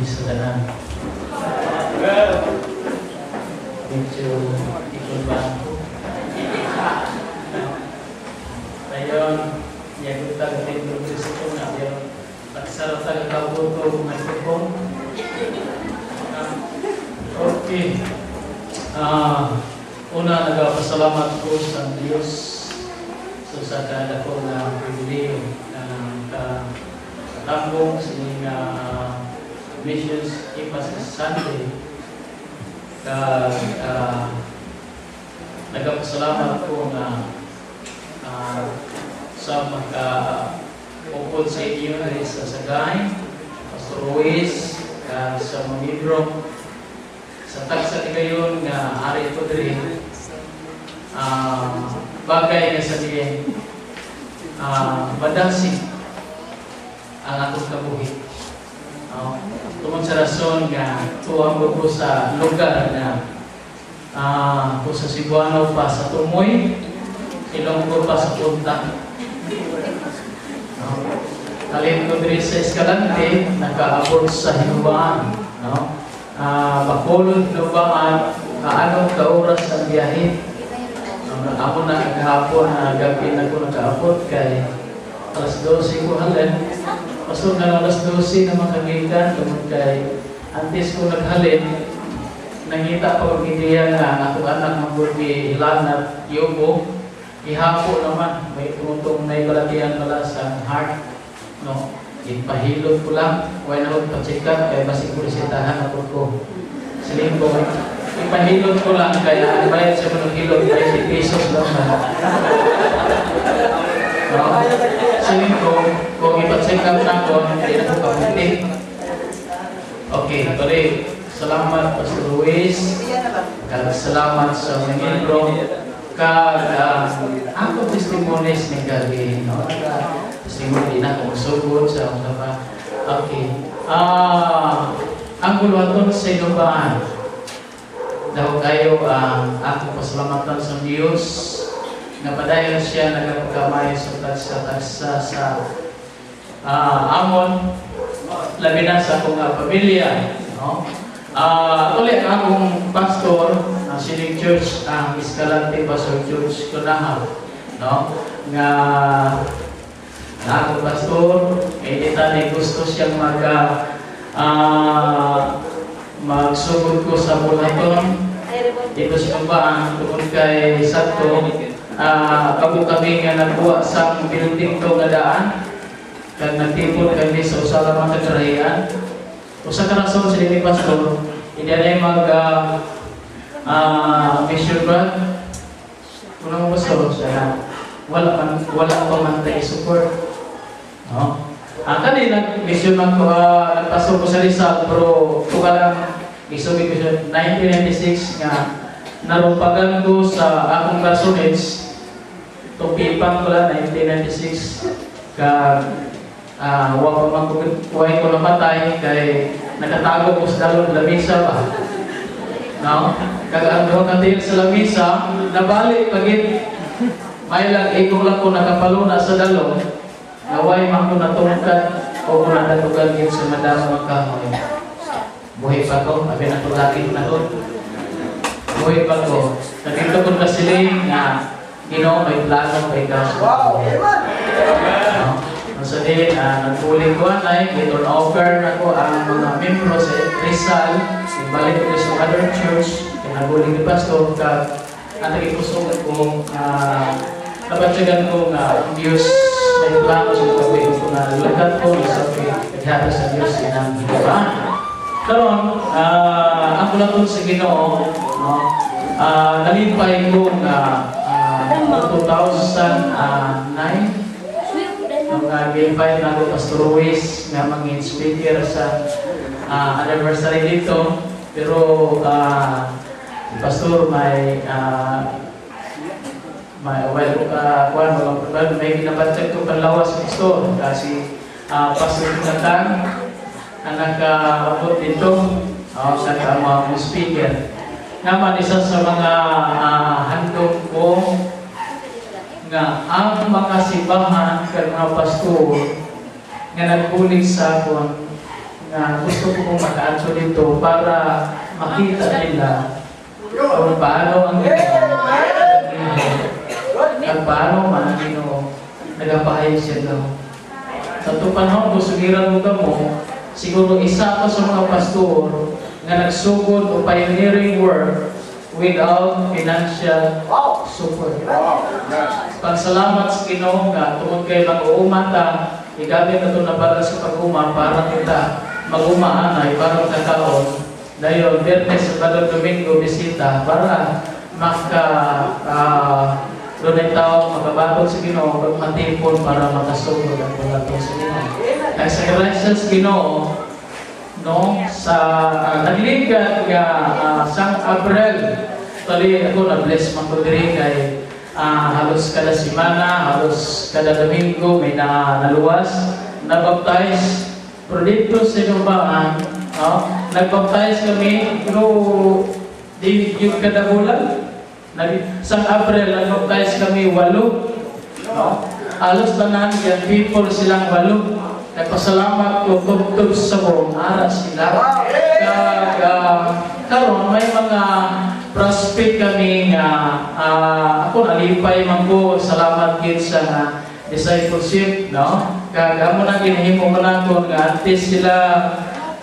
sa tanan. Medyo ikon ba? Ngayon, yagot tayo ng progress ito na yung pagsarap tayo kabuto ng ito. Okay. Una, nagpasalamat ko sa Diyos sa kada ko na privilege ng katambong sa inyong missions Emphasis Sunday. Nagpasalamat ko na sa magka-upod sa inyo sa Sagay, Pastor Ruiz, sa mga libro, sa tagsa ni kayon nga ari ko din bagay nga sabihin badasi ang atong kabuhi. Tungod sa rason nga tuwang ko sa lugar na kung sa Cebuano pa sa Tumoy, Ilonggo pa sa Punta. Kalin ko din sa Escalante, nakaabot sa Hinubaan. Bakulod Hinubaan, kaanong ka-oras ang biyahe. Ako na kahapon na gabi na ko nakaabot kay alas 12 ko halin. Pasok na alas 12 na makagikan, tungkol kay antes ko naghalin, nangita pa kong ideya nga ako anak ng burgi ilan at yobo. Ihapo naman, may tumuntong na ibalatian pala sa heart. Ipahilot ko lang, why na pa-check up, kaya basi kurisitahan ako ko. Siling ko, ipahilot ko lang, kaya bayad sa mga hilot, 30 pesos lang na. Siling ko, kung ipa-check up na ko, hindi na ko kapitin. Okay, tuloy. Salamat Pastor Ruiz. Salamat sa mga libro. Ako testimonies ni Gabi, testimony na kung sugod sa mga pa. Okay. Ang bulwaton sa Hinubaan. Daw kayo ako pasalamatan sa Diyos na padayon siya nagpagkamay sa tagsa sa amon labi na sa akong pamilya. Ulit akong pastor ng Siling Church, ang Escalante Pastor Church Kunahal, nga akong pastor, hindi tani gusto siyang magsugod ko sa Bulaton. Dito sa Hinubaan, tungkol kay Santo, kami nga nagbuwa sa building to nga daan, kag nagtipon kami sa usala mga kagarahian. Usa ka rason sa dili pastor, hindi na mission brand. Kung mo pastor siya, wala pa man tayo support. Kanina mission ako nagpasok ko sa Rizal, pero tugalang isugid ko siya 1996 nga narumpagan ko sa akong classmates. Tupipan ko lang 1996 kag huwag ko namatay kay nakatago ko sa dalong lamisa pa. Kag-ando natin sa lamisa, nabalik pagit. May lang, ikong lang ko nakapaluna sa dalong. Naway man ko natungkad o ko natatugan yun sa madamang magkahoy. Buhay pa ko, abi na tulagin na doon. Buhay pa ko. Nagkita ko na siling na Ginoo may plano, may kaso. So din, nagpuling ko ay ito na-offer na ko ang mga membro sa Rizal, ibalik ko sa other church, naguling ni Pastor, at nagikusugan ko, nabatsagan ko nga ang Diyos may plano sa gawin ko na lagat ko, isabi, naghihari sa Diyos inang Hinubaan. Karon, ako na ito sa Ginoo, nalimpay ko nga 2009, G5 na ako Pastor Ruiz nga maging speaker sa anniversary dito. Pero Pastor may ginabatag ko panlawas Pastor kasi Pastor Natang ang nakaabot dito sa mga speaker. Naman isa sa mga handog ko nga ang mga simbahan kag mga pastor nga nagbulig sa akon nga gusto ko kong maka-answer dito para makita nila kung paano ang at paano man ang Ginoo nagapahayag siya daw. Sa itong panahon, kung sugiran mo ka mo, siguro isa ka sa mga pastor nga nagsugod o pioneering work without financial support. Pagsalamat sa Ginoo nga tungod kay mag-uumata, igamit na ito na para sa pag-uma para kita mag-umaanay para magkakaon. Dahil Bernes, Sabado, Domingo, bisita para doon ay tao magbabatog sa Ginoo, magmatipon para makasugod ang balatong sa Ginoo. Kaya sa gracia sa Ginoo, no, sa nagligat nga sang April, tali ako na-bless man ko diri kay halos kada semana, halos kada Domingo may naluwas, nabaptize, pero dito sa Inumbaan, no, nagbaptize kami, pero di yung kada bulan. Sa April, nag-baptize kami 8. No? Halos tanan yan, people silang 8. Nagpasalamat ko, tubtub sa buong ara sila. Karon may mga prospect kami nga, ako nalipay man ko, salamat din sa discipleship. No? Kaya mo na ginahimo mo na ko, nga artist sila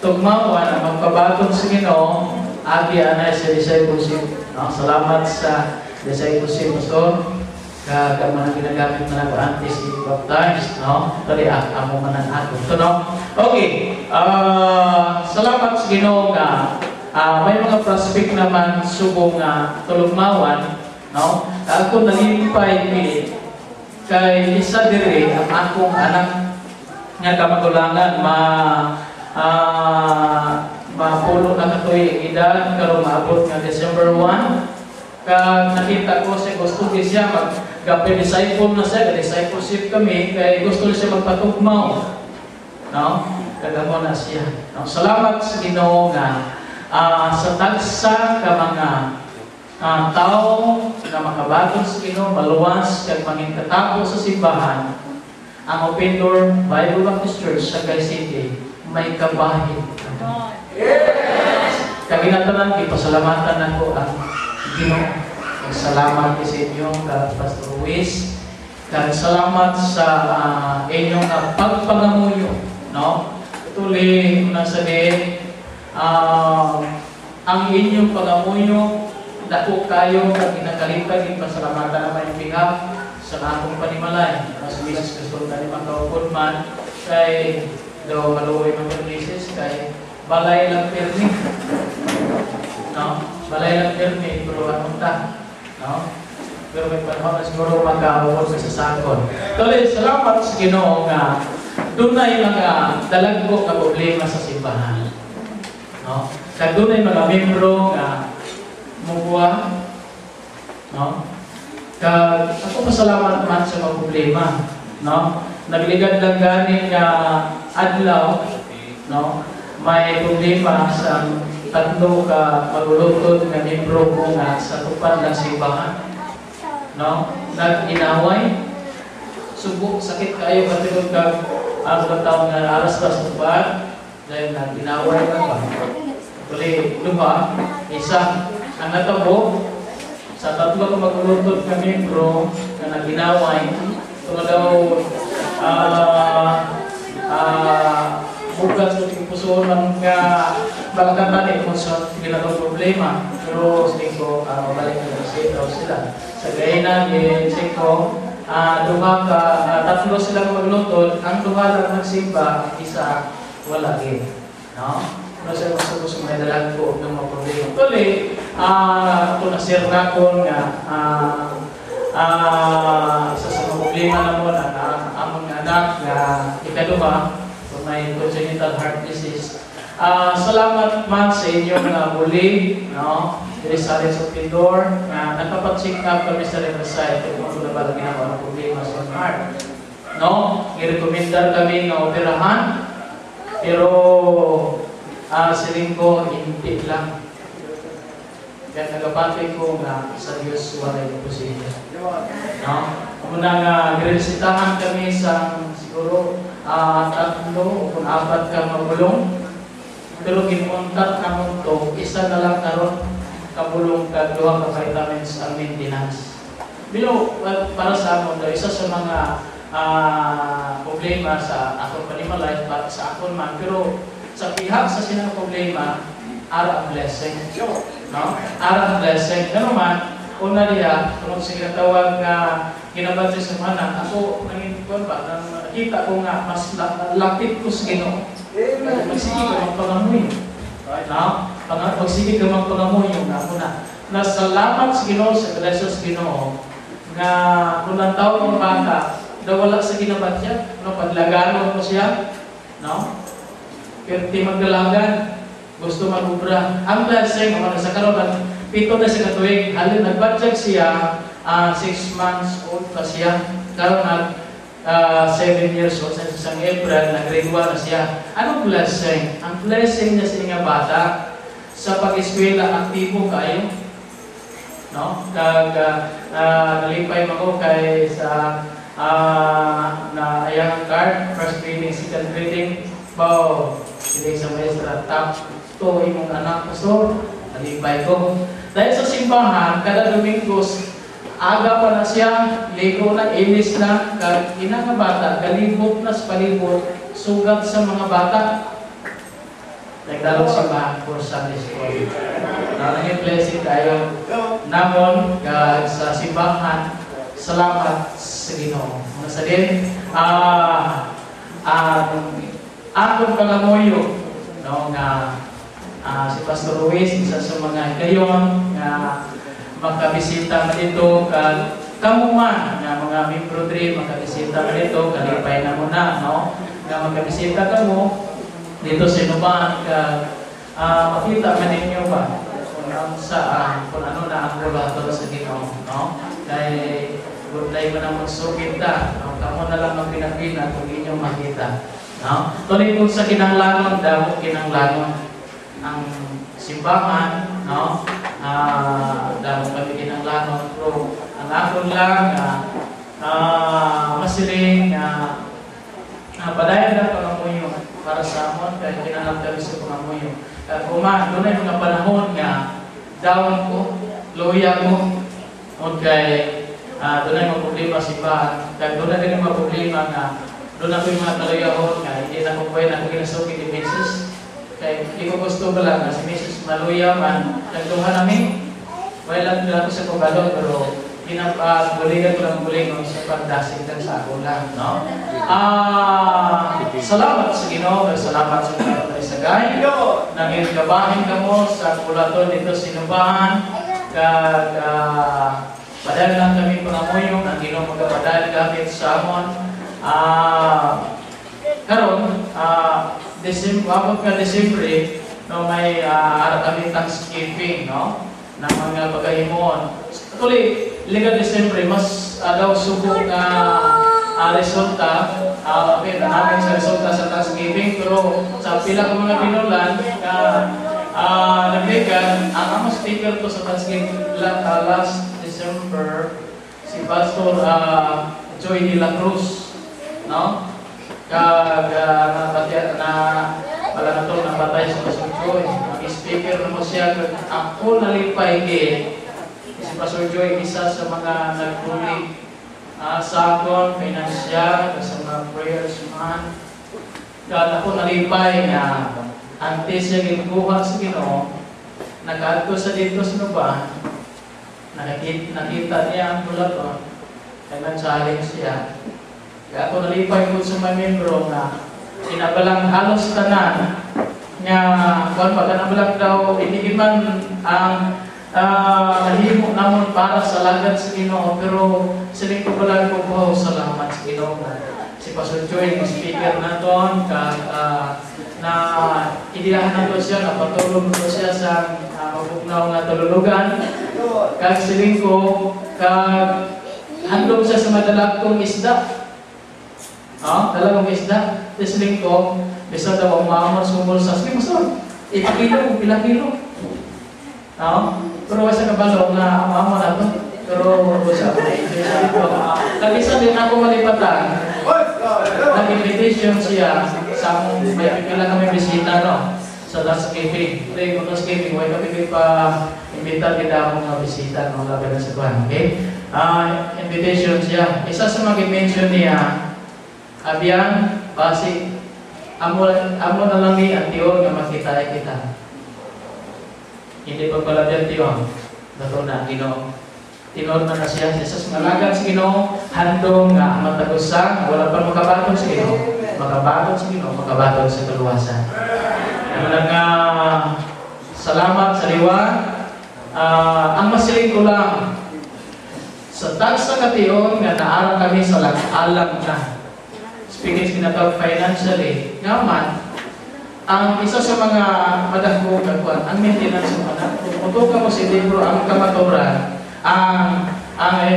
tugmawan, magpabatong sa Ginoo, agi anay sa discipleship. No, salamat sa discipleship pastor. Kaya man ang ginagamit na ako antes i-baptize, no? Tali amo man ang ako. So, no? Okay. Salamat sa Ginoo nga may mga prospect naman subong nga tulugmawan, no? Ako nalipay pilit kay isa diri ang akong anak nga kamagulangan mapulo na katoy edad karon maabot nga December 1 kag nakita ko siya gusto siya maggapi disciple na siya, discipleship kami kay gusto siya magpatugmaw, no, kagamo na siya, no? Salamat sa Ginoo nga sa tagsa ka mga tao nga makabaton sa Ginoo maluwas kag mangintatabo sa simbahan ang Open Door Bible Baptist Church sa Quezon City may kabahin. Kaginatanan, ipasalamatan ako ang Ginoo. Salamat sa inyo, Pastor Ruiz. Salamat sa inyong pagpangamuyo. No? Tuloy, nasabi, ang inyong pangamuyo, dako kayo, kag inakalipay, ipasalamatan naman yung behalf sa akong panimalay. Sa Mrs. Cristol na limang kaupod man, kay daw maluoy mga places, kay balay lang permi. No? Balay lang permi, pero anong ta? No? Pero may panahon na siguro magkakapon sa sakon. Tuloy, salamat sa Ginoo nga doon na yung mga dalagbo na problema sa simbahan. No? Kaya doon na yung mga membro nga mubuha. No? Kaya ako pasalamat man sa mga problema. No? Nagligad lang ganing adlaw, no? May problema sa tatlo ka maglulutod nga membro ko nga sa tupad ng simbahan, no? Nag-inaway, subok, sakit kayo patulog ka ang taon nga aras ka sa tupad dahil nag-inaway ka ba? Tuloy, lupa, isa ang natabo sa tatlo ka maglulutod nga membro nga nag-inaway, ito daw bukas ko yung puso ng balakatan kung sa ginagawa problema. Pero sige ko, mabalik na daw sila. Sa gaya na, sige ko, tatlo sila maglutod, ang duha lang nagsimba, isa wala din. No? Pero sa gusto may dalag ko ng mga problema. Tuloy, kung nasir na ko nga, isa sa mga problema na mo na ang mga anak na ikaduha, may congenital heart disease. Salamat man sa inyong muli, no? Rizales of Pindor, nagpapacheck up kami sa Riverside kung ano na ba ginagawa ng problema sa heart. No? I-recommendar kami na operahan, pero siling ko, hindi lang. Kaya nagapatay ko nga sa Diyos wala yung posible. No? Muna nga, niresitahan kami sa siguro 3 o 4 ka magulong pero gimuntat na mo to, isa na lang karon kabulong ka duha ka vitamins ang maintenance. Bilo para sa amon daw isa sa mga problema sa akong panimalay at sa akon man, pero sa pihak sa sinang problema ara ang blessing, no? Ara ang blessing. Ano man, una diya, kung sinatawag nga ginabansi sa manan, ako nangingkuan ba, nakita ko nga mas lapit ko sa Ginoo. Magsige ka magpangamuy, no? Magsige ka magpangamuy yung ako na. Nasalamat sa Ginoo, sa blessing sa Ginoo, nga kung ang tao ng bata, daw wala sa ginabatya, no? Padlaganon mo siya, no? Pero di magdalagan, gusto magubra. Ang blessing, sa karoon, 7 na sa katuig, halin nagbatyag siya, 6 months old pa siya. Karoon 7 years old, sa isang April, nag-grade 1 na siya. Anong blessing? Ang blessing niya sa nga bata, sa pag-eskwela, aktibo kayo. No? Nalipay mo kay sa na ayang card, first grading, second grading, wow, hindi sa maestra, top 2 imong anak ko, nalipay ko. Dahil sa simbahan, kada Domingos, aga pa na siya, ligo na, inis na, ina nga bata, galibot na sa palibot, sugat sa mga bata. Nagdalog simbahan for Sunday School. Nanging blessing tayo namon sa simbahan, salamat sa Ginoo. Mga sa din, akong pangamuyo, no, nga si Pastor Ruiz, isa sa mga gayon nga makabisita mo dito, kamuman nga mga membro 3 makabisita mo dito, kalipay na muna, no? Nga makabisita ka mo dito sa Inuban, makita man ninyo ba kung ano na ang bulato sa Ginoo, no? Kaya gulay man ang magsukit ta, kamo na lang ang pinapina kung inyong makita, no? Tuloy kung sa kinanglangon, dahil kinanglangon ang simbahan, no? Dahil kami kinanglangon, pero ang akon lang masiling padayan na pangamuyo para sa amon, kaya kinahanglan kami sa pangamuyo. Doon ay mga panahon nga down ko, luya ko, kay doon ay mga problema sa simbahan, kaya doon ay din mga problema nga doon ako yung mga taluyahon nga hindi na kung pwede ako ginasukin ni Mrs. Kaya hindi ko gusto ba lang na si Mrs. Maluya man, nagduha namin, wala lang ako sa kubalon, pero buligan ko lang buligan sa pagdasing lang sa ako lang, no? Salamat sa Ginoo, salamat sa mga isagay, nanging kabahin ka mo sa kulaton dito sinubahan, padahal lang kami pangamuyong, ang Ginoo magkapadahal gamit sa amon. Karon, abot ka Desembre, no, may ara kami Thanksgiving, no? Ng mga pagahimon. Tuloy, liga Desembre, mas daw subok na resulta, okay, namin sa resulta sa Thanksgiving, pero sa pila ko mga binulan, nagbigan, ang among speaker ko sa Thanksgiving last December, si Pastor Joy de la Cruz, no? Wala na ito napatay sa Pastor Joy. Mag-speaker na mo siya, ako nalipay si Pastor Joy, isa sa mga nagtuli sa akon, financial, sa mga prayers man. Kaya ako nalipay na antes siya ginkuha sa Ginoo, nag-add ko sa dito sa Nuban, nakita niya ang bulaton, kaya nag-challenge siya. Kaya ako nalipay ko sa mga membro na sinabalang halos tanan nga kung pagkanabalang daw hindi man ang nahimo namon para sa lagad sa Ginoo, pero siling ko pala ko salamat sa Ginoo. Si Pastor Joy, speaker na doon, na idiyahan na to siya, napatulog to siya sa mabugnaw na tululugan. Kag siling ko, handog siya sa madalagtong isda. Talagang isda. Siling ko, bisa daw ang maamor sumul sa siling masol. Ipakilo, ilang kilo. Pero wasa kabalo na maamor na to. Pero siya, nag-isa din ako malipatan. Nag-invitation siya sa may pipila kami bisita, no? sa Thanksgiving. Today, kung Thanksgiving, huwag kami pa imbitar kita akong mga bisita ng mga laban sa Tuhan. Okay? Invitation siya. Isa sa mga mention niya, abiyan, basi, amo na lang ni ang tiyon nga makita kita. Hindi pa pala biyan tiyon. Dato na, Ginoo. Tinod na siya. Sa malagan sa Ginoo, handong nga matagusan, wala pa makabatong sa Ginoo. Makabatong sa Ginoo, makabatong sa kaluwasan. Nga salamat sa liwan. Ang masiling ko lang, sa tagsa katiyon nga naara kami sa alam na. Speaking sinatawag financially, naman, ang isa sa mga madagko kagwan, ang maintenance ng anak. Kung ka mo si libro, ang kamaturan, ang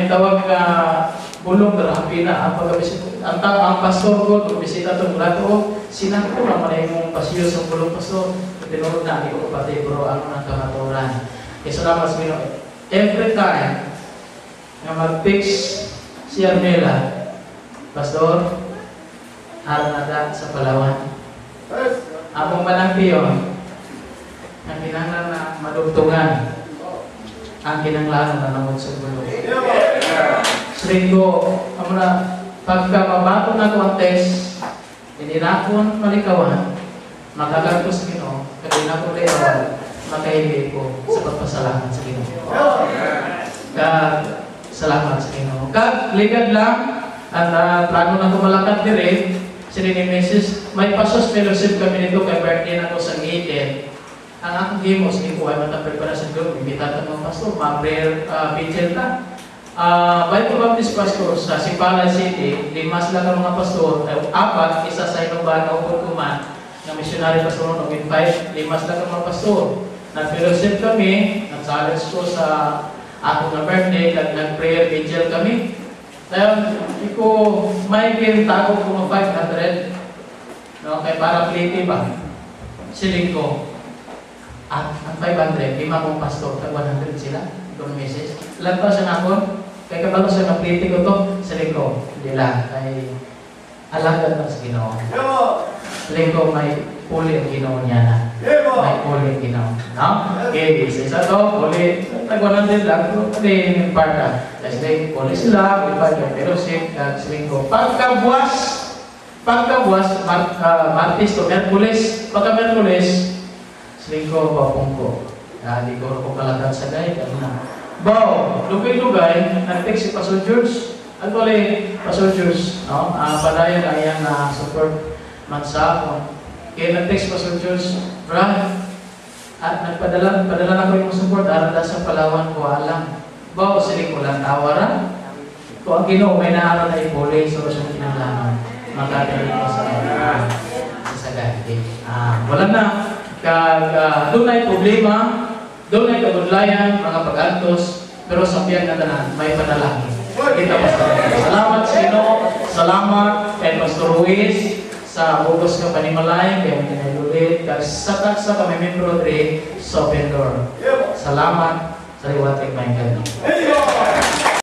tawag nga bulong grabe na ang pastor ko, kung bisita itong lato, sinako naman ay mong pasiyo sa bulong pastor. Tinuro na, hindi ko pati bro, ang mga kamaturan. Salamat sa Ginoo. Every time nga mag-fix si Armela, pastor, haranada sa Palawan. Among manampiyon, ang kinanglan na madugtungan, ang kinanglan na namod sa bulong. Sringo, amo na, pagka mabato na ko ang test, hindi na akong malikawan, makagat ko sa Ginoo, kasi na ko leawal, makaibig ko sa pagpasalamat sa Ginoo. Salamat sa Ginoo. Ligad lang, at plano na ko malakad dire, sila ni Mrs. May pasos fellowship kami nito kay birthday na ko sa Ngiten. Ang akong gimos, hindi ko ay matapagpara sa doon. Imbitatan ng pastor, ma-prayer vigil na. Bible Baptist pastor sa Sipala City, 5 lang ang mga pastor, 4, isa sa Inuban o Pagkuman, na missionary pastor noong 5 lang ang mga pastor. Nag-fellowship kami, nag-challenge ko sa akong na birthday, nag-prayer vigil kami. Dahil, iko may kintago ko mga 500, no? Kaya para pliti ba? Siling ko. At ang 500, 5 mong pastor, tag 100 sila. Ito ang message. Ilan pa siya nakon? Kaya kabalo siya na pliti ko to, siling ko. Hindi lang. Ay, alagad na sa Ginoo. Siling ko may puli ang Ginoo niya na. May puli ang Ginoo. No? Okay, isa to, puli. Tag 100 lang. Puli yung parta. Kasi puli sila, may parta. Pero siling ko. Pagkabuas, Martis to Merkulis, pagka-Merkulis, siling ko, papong ko. Di ko kalagad sa gay, na. Bao, lugay-lugay, nag-text si Pastor George. Actually, Pastor George, no? Padayon ay ang support man sa ako. Kaya nag-text Pastor George, Brad, at nagpadala na ko yung support, aranda sa Palawan ko, alam. Bao, siling ko lang tawaran. Kung ang Ginoo, may naaraw na ipuli, so siya kinalaman. Magkakaroon ko sa gati. Wala na. Doon ay problema, doon ay kabudlayan, mga pag-antos, pero sa piyan na tanan, may panalangin. Kita Pastor. Salamat sa Ginoo, salamat kay Pastor Ruiz sa bugos ka panimalay, kaya pinalulit, sa kami membro 3 sa open door. Salamat sa liwatig may kanya.